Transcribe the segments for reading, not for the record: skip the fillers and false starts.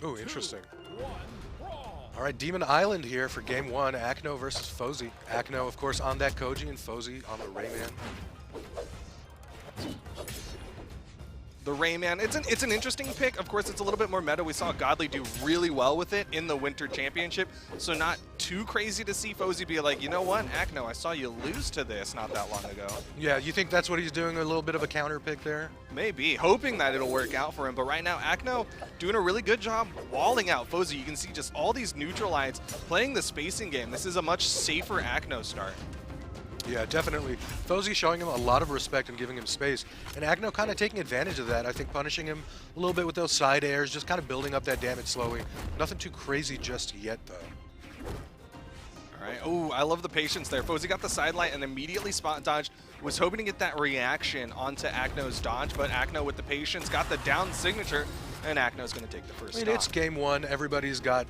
Oh, interesting. All right, Demon Island here for game one. Acno versus Fozey. Acno, of course, on that Koji, and Fozey on the Rayman. The Rayman, it's an interesting pick. Of course, it's a little bit more meta. We saw Godly do really well with it in the Winter Championship, so not too crazy to see Fozey be like, you know what, Acno, I saw you lose to this not that long ago. Yeah, you think that's what he's doing, a little bit of a counter pick there? Maybe, hoping that it'll work out for him. But right now, Acno doing a really good job walling out Fozey. You can see just all these neutral lines playing the spacing game. This is a much safer Acno start. Yeah, definitely. Fozey showing him a lot of respect and giving him space. And Acno kind of taking advantage of that. I think punishing him a little bit with those side airs, just kind of building up that damage slowly. Nothing too crazy just yet, though. All right. Oh, I love the patience there. Fozey got the side light and immediately spot dodged. Was hoping to get that reaction onto Acno's dodge, but Acno with the patience got the down signature, and Acno's going to take the first stock. It's game one. Everybody's got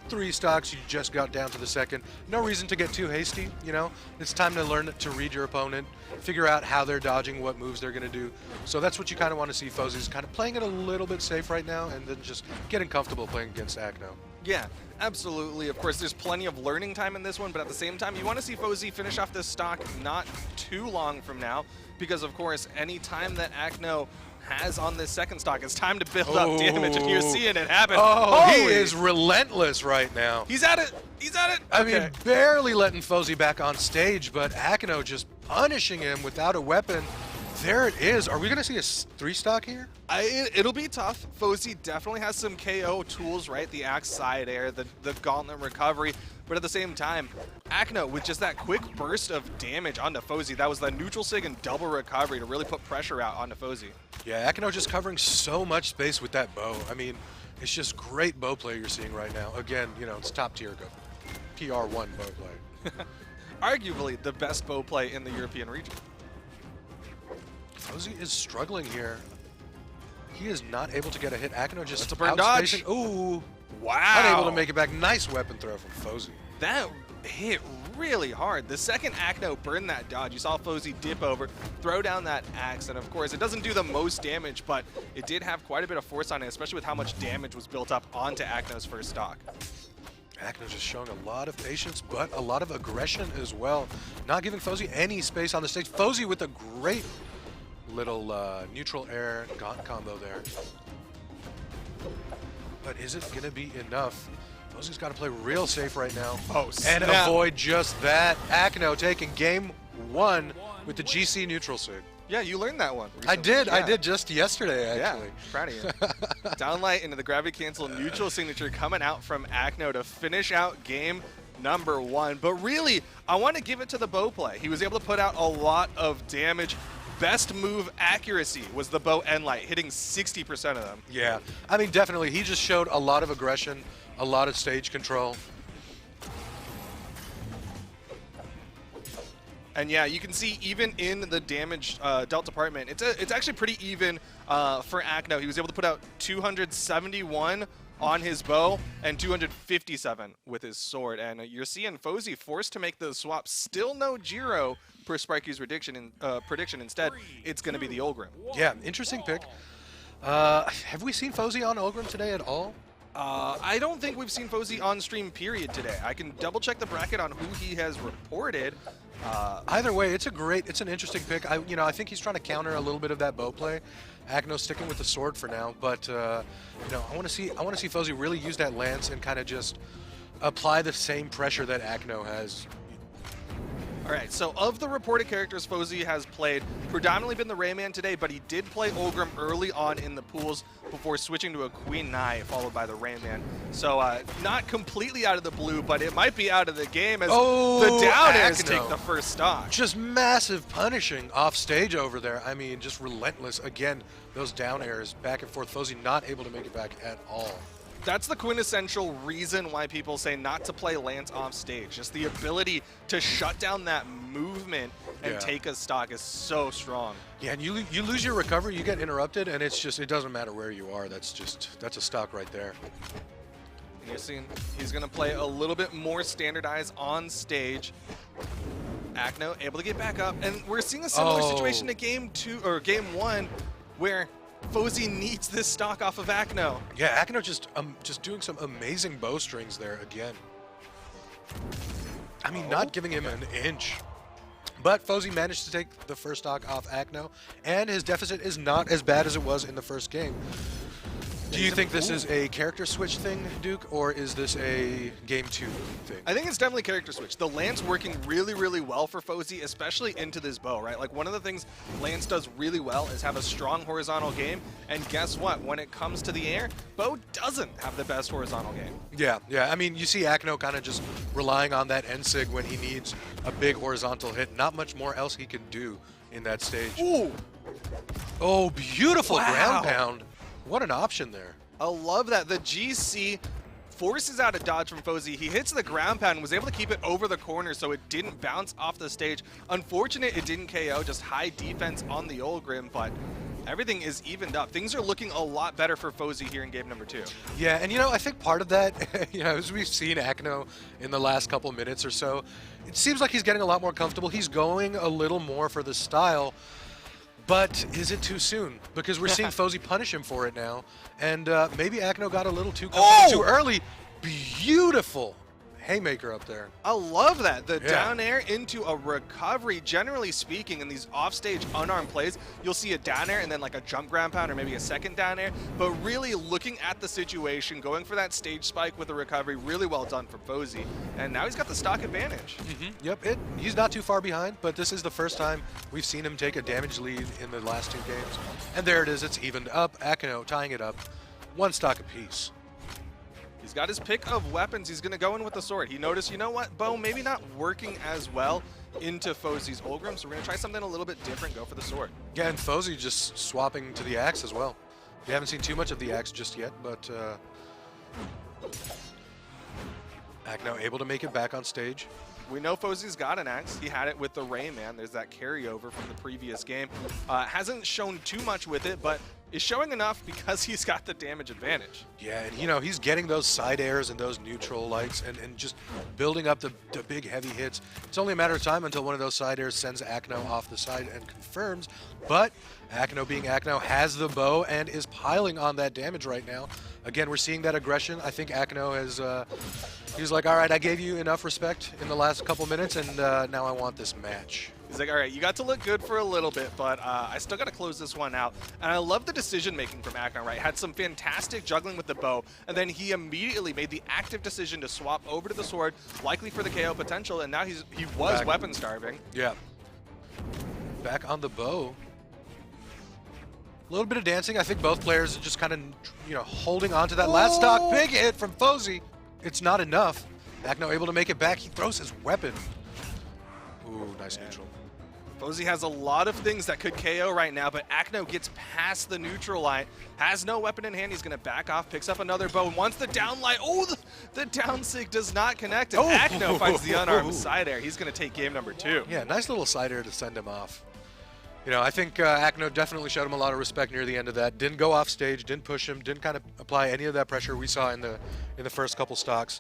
3 stocks, you just got down to the second. No reason to get too hasty, you know? It's time to learn to read your opponent, figure out how they're dodging, what moves they're going to do. So that's what you kind of want to see. Fozey's kind of playing it a little bit safe right now and then just getting comfortable playing against Acno. Yeah, absolutely. Of course, there's plenty of learning time in this one, but at the same time, you want to see Fozey finish off this stock not too long from now, because of course, any time that Acno has on this second stock, it's time to build up damage, and you're seeing it happen. Oh, he is relentless right now. He's at it. He's at it. I mean, barely letting Fozey back on stage, but Acno just punishing him without a weapon. There it is. Are we going to see a 3 stock here? It'll be tough. Fozey definitely has some KO tools, right? The axe side air, the gauntlet recovery. But at the same time, Acno with just that quick burst of damage onto Fozey. That was the neutral sig and double recovery to really put pressure out onto Fozey. Yeah, Acno just covering so much space with that bow. I mean, it's just great bow play you're seeing right now. Again, you know, it's top tier PR1 bow play. Arguably the best bow play in the European region. Fozey is struggling here. He is not able to get a hit. Acno just That's a burn dodge. Ooh. Wow. Unable to make it back. Nice weapon throw from Fozey. That hit really hard. The second Acno burned that dodge, you saw Fozey dip over, throw down that axe, and of course, it doesn't do the most damage, but it did have quite a bit of force on it, especially with how much damage was built up onto Acno's first stock. Acno just showing a lot of patience, but a lot of aggression as well. Not giving Fozey any space on the stage. Fozey with a great little neutral air gaunt combo there. But is it going to be enough? Fozey's got to play real safe right now. Oh, and avoid just that. Acno taking game 1 with the GC neutral sig. Yeah, you learned that one recently. Yeah. I did just yesterday, actually. Yeah, proud of you. Downlight into the gravity cancel neutral signature coming out from Acno to finish out game number 1. But really, I want to give it to the bow play. He was able to put out a lot of damage. Best move accuracy was the bow end light, hitting 60% of them. Yeah, I mean, definitely. He just showed a lot of aggression, a lot of stage control. And yeah, you can see even in the damage dealt department, it's actually pretty even for Acno. He was able to put out 271 on his bow and 257 with his sword. And you're seeing Fozey forced to make the swap. Still no Jiro per Sparky's prediction. Instead, it's going to be the Ulgrim. Yeah, interesting pick. Have we seen Fozey on Ulgrim today at all? I don't think we've seen Fozey on stream period today. I can double check the bracket on who he has reported. Either way, it's an interesting pick. I think he's trying to counter a little bit of that bow play. Acno sticking with the sword for now, but I want to see Fozey really use that lance and kind of just apply the same pressure that Acno has. All right, so of the reported characters Fozey has played, predominantly been the Rayman today, but he did play Ulgrim early on in the pools before switching to a Queen Nai, followed by the Rayman. So not completely out of the blue, but it might be out of the game as the down airs take the first stock. Just massive punishing off stage over there. I mean, just relentless. Again, those down airs back and forth. Fozey not able to make it back at all. That's the quintessential reason why people say not to play Lance off stage. Just the ability to shut down that movement and take a stock is so strong. Yeah, and you lose your recovery, you get interrupted, and it doesn't matter where you are. That's a stock right there. And you're seeing he's going to play a little bit more standardized on stage. Acno able to get back up, and we're seeing a similar situation to game 1 where Fozey needs this stock off of Acno. Yeah, Acno just doing some amazing bowstrings there again. I mean, not giving him an inch. But Fozey managed to take the first stock off Acno, and his deficit is not as bad as it was in the first game. Do you think this is a character switch thing, Duke, or is this a game 2 thing? I think it's definitely character switch. The Lance working really, really well for Fozey, especially into this bow, right? Like, one of the things Lance does really well is have a strong horizontal game, and guess what? When it comes to the air, Bo doesn't have the best horizontal game. Yeah. I mean, you see Acno kind of just relying on that N-sig when he needs a big horizontal hit. Not much more else he can do in that stage. Ooh! Oh, beautiful ground pound. What an option there. I love that. The GC forces out a dodge from Fozey. He hits the ground pound and was able to keep it over the corner so it didn't bounce off the stage. Unfortunate it didn't KO, just high defense on the Ulgrim, but everything is evened up. Things are looking a lot better for Fozey here in game number 2. Yeah, and I think part of that, as we've seen Acno in the last couple minutes or so, it seems like he's getting a lot more comfortable. He's going a little more for the style. But is it too soon? Because we're seeing Fozey punish him for it now, and maybe Acno got a little too comfortable too early. Beautiful haymaker up there. I love that. The down air into a recovery. Generally speaking, in these offstage unarmed plays, you'll see a down air and then like a jump ground pound or maybe a second down air. But really looking at the situation, going for that stage spike with a recovery, really well done for Fozey. And now he's got the stock advantage. Yep, he's not too far behind, but this is the first time we've seen him take a damage lead in the last 2 games. And there it is, it's evened up. Acno tying it up, 1 stock apiece. He's got his pick of weapons. He's going to go in with the sword. He noticed, you know what, bow maybe not working as well into Fozey's Ulgrim, so we're going to try something a little bit different, go for the sword. Yeah, and Fozey just swapping to the axe as well. We haven't seen too much of the axe just yet, but Acno able to make it back on stage. We know Fozey's got an axe. He had it with the Rayman. There's that carryover from the previous game. Hasn't shown too much with it, but is showing enough because he's got the damage advantage. Yeah, and he's getting those side airs and those neutral lights and just building up the big heavy hits. It's only a matter of time until one of those side airs sends Acno off the side and confirms, but Acno being Acno has the bow and is piling on that damage right now. Again, we're seeing that aggression. I think Acno has, he's like, all right, I gave you enough respect in the last couple minutes, and now I want this match. He's like, all right, you got to look good for a little bit, but I still got to close this one out. And I love the decision-making from Acno, right? Had some fantastic juggling with the bow, and then he immediately made the active decision to swap over to the sword, likely for the KO potential, and now he was back. weapon starving. Yeah. Back on the bow. A little bit of dancing. I think both players are just kind of, holding on to that last stock. Big hit from Fozey. It's not enough. Acno able to make it back. He throws his weapon. Ooh, nice neutral. Fozey has a lot of things that could KO right now, but Acno gets past the neutral line, has no weapon in hand. He's going to back off, picks up another bow, and wants the down light. Oh, the down sig does not connect, and Acno finds the unarmed side air. He's going to take game number 2. Yeah, nice little side air to send him off. I think Acno definitely showed him a lot of respect near the end of that. Didn't go off stage, didn't push him, didn't kind of apply any of that pressure we saw in the first couple stocks.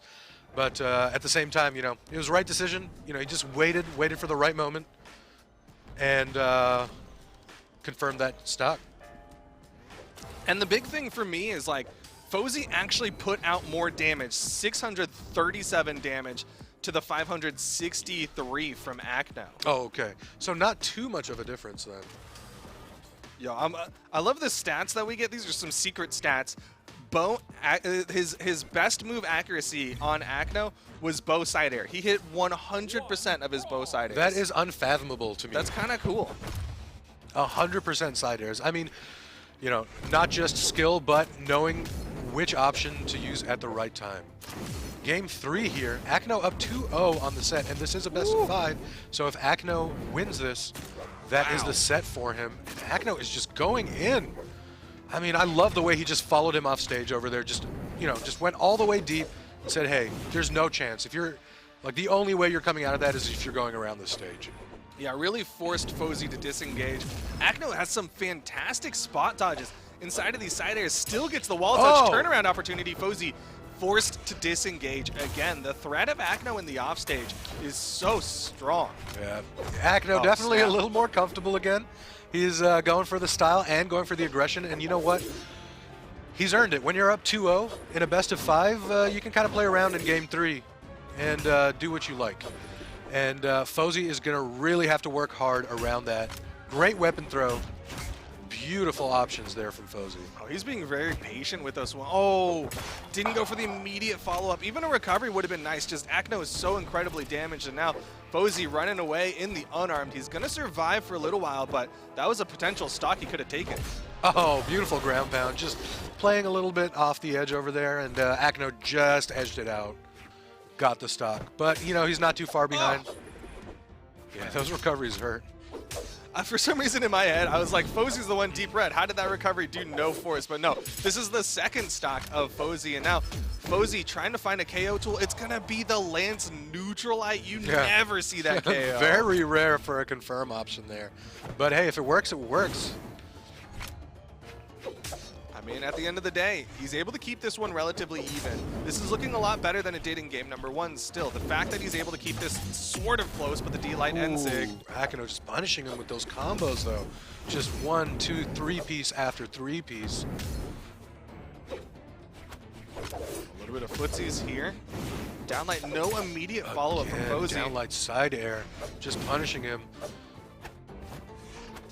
But at the same time, it was the right decision. He just waited for the right moment, and confirmed that stock. And the big thing for me is, like, Fozey actually put out more damage, 637 damage to the 563 from Acno. Oh, okay. So not too much of a difference then. Yeah, I love the stats that we get. These are some secret stats. His best move accuracy on Acno was bow side air. He hit 100% of his bow side airs. That is unfathomable to me. That's kind of cool. 100% side airs. I mean, not just skill, but knowing which option to use at the right time. Game 3 here, Acno up 2-0 on the set, and this is a best of 5. So if Acno wins this, that is the set for him. And Acno is just going in. I mean, I love the way he just followed him off stage over there. Just went all the way deep and said, hey, there's no chance. If you're, the only way you're coming out of that is if you're going around the stage. Yeah, really forced Fozey to disengage. Acno has some fantastic spot dodges. Inside of these side airs, still gets the wall touch turnaround opportunity. Fozey forced to disengage again. The threat of Acno in the offstage is so strong. Yeah, Acno definitely a little more comfortable again. He's going for the style and going for the aggression, and you know what? He's earned it. When you're up 2-0 in a best of 5, you can kind of play around in game 3 and do what you like. And Fozey is going to really have to work hard around that. Great weapon throw. Beautiful options there from Fozey. Oh, he's being very patient with us. Oh, didn't go for the immediate follow-up. Even a recovery would have been nice. Just Acno is so incredibly damaged, and now Fozey running away in the unarmed. He's going to survive for a little while, but that was a potential stock he could have taken. Oh, beautiful ground pound. Just playing a little bit off the edge over there, and Acno just edged it out. Got the stock. But, you know, he's not too far behind. Oh. Yeah, those recoveries hurt. For some reason in my head, I was like, Fozey's the one deep red. How did that recovery do no force? But no, this is the second stock of Fozey, and now Fozey trying to find a KO tool. It's going to be the Lance Neutralite. You never see that KO. Very rare for a confirm option there. But hey, if it works, it works. I mean, at the end of the day, he's able to keep this one relatively even. This is looking a lot better than it did in game number 1 still. The fact that he's able to keep this sort of close, but the D-Light and Sig. Acno just punishing him with those combos, though. Just 1, 2, 3-piece after 3-piece. A little bit of footsies here. Downlight, no immediate follow-up from Fozey. Downlight side air, just punishing him.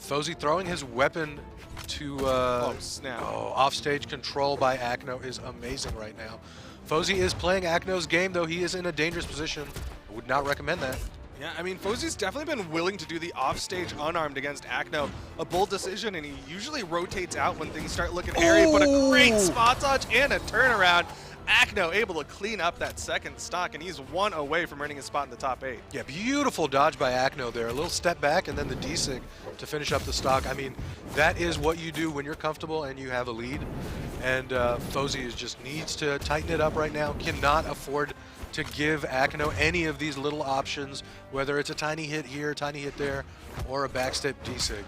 Fozey throwing his weapon to offstage control by Acno is amazing right now. Fozey is playing Acno's game, though he is in a dangerous position. I would not recommend that. Yeah, I mean, Fozey's definitely been willing to do the offstage unarmed against Acno. A bold decision, and he usually rotates out when things start looking hairy, but a great spot dodge and a turnaround. Acno able to clean up that second stock, and he's 1 away from earning a spot in the top 8. Yeah, beautiful dodge by Acno there. A little step back and then the D-Sig to finish up the stock. I mean, that is what you do when you're comfortable and you have a lead. And Fozey just needs to tighten it up right now. Cannot afford to give Acno any of these little options, whether it's a tiny hit here, tiny hit there, or a backstep D-Sig.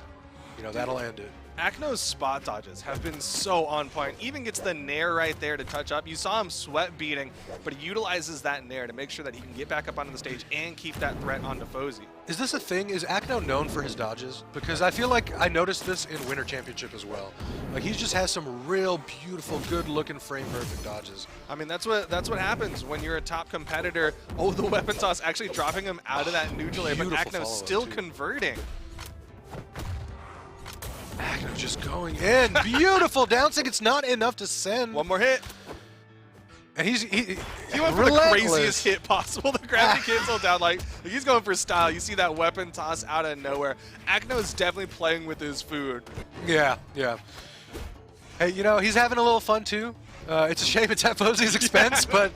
You know, that'll end it. Acno's spot dodges have been so on point. Even gets the nair right there to touch up. You saw him sweat beating, but he utilizes that nair to make sure that he can get back up onto the stage and keep that threat onto Fozey. Is this a thing? Is Acno known for his dodges? Because I feel like I noticed this in Winter Championship as well. Like, he just has some real beautiful, good-looking frame-perfect dodges. I mean, that's what happens when you're a top competitor. Oh, the weapon toss actually dropping him out of that neutral air, but Acno still converting. Acno just going in. Beautiful downsig. It's not enough to send. One more hit. And he went for the craziest hit possible. The gravity cancel down. Like, he's going for style. You see that weapon toss out of nowhere. Acno is definitely playing with his food. Yeah, yeah. Hey, you know, he's having a little fun too. It's a shame it's at Fozey's expense, but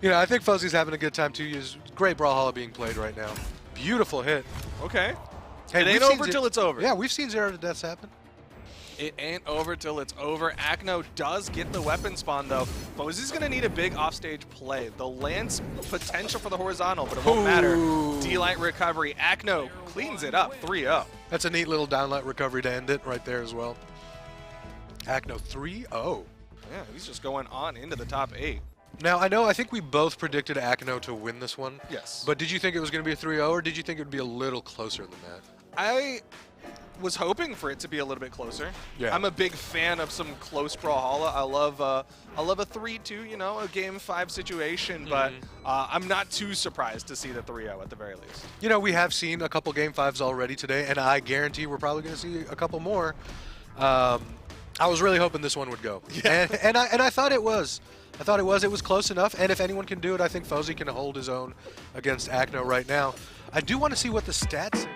you know, I think Fozey's having a good time too. He's great Brawlhalla being played right now. Beautiful hit. Okay. Hey, it ain't over till it's over. Yeah, we've seen 0 to deaths happen. It ain't over till it's over. Acno does get the weapon spawn, though. Fozey's going to need a big offstage play. The Lance potential for the horizontal, but it won't matter. D-Light recovery. Acno cleans it up, 3-0. That's a neat little downlight recovery to end it right there as well. Acno 3-0. Yeah, he's just going on into the top 8. Now, I think we both predicted Acno to win this one. Yes. But did you think it was going to be a 3-0, or did you think it would be a little closer than that? I was hoping for it to be a little bit closer. Yeah. I'm a big fan of some close Brawlhalla. I love a 3-2, you know, a game 5 situation, but I'm not too surprised to see the 3-0 at the very least. You know, we have seen a couple game 5s already today, and I guarantee we're probably going to see a couple more. I was really hoping this one would go. Yeah. And I thought it was. I thought it was. It was close enough, and if anyone can do it, I think Fozey can hold his own against Acno right now. I do want to see what the stats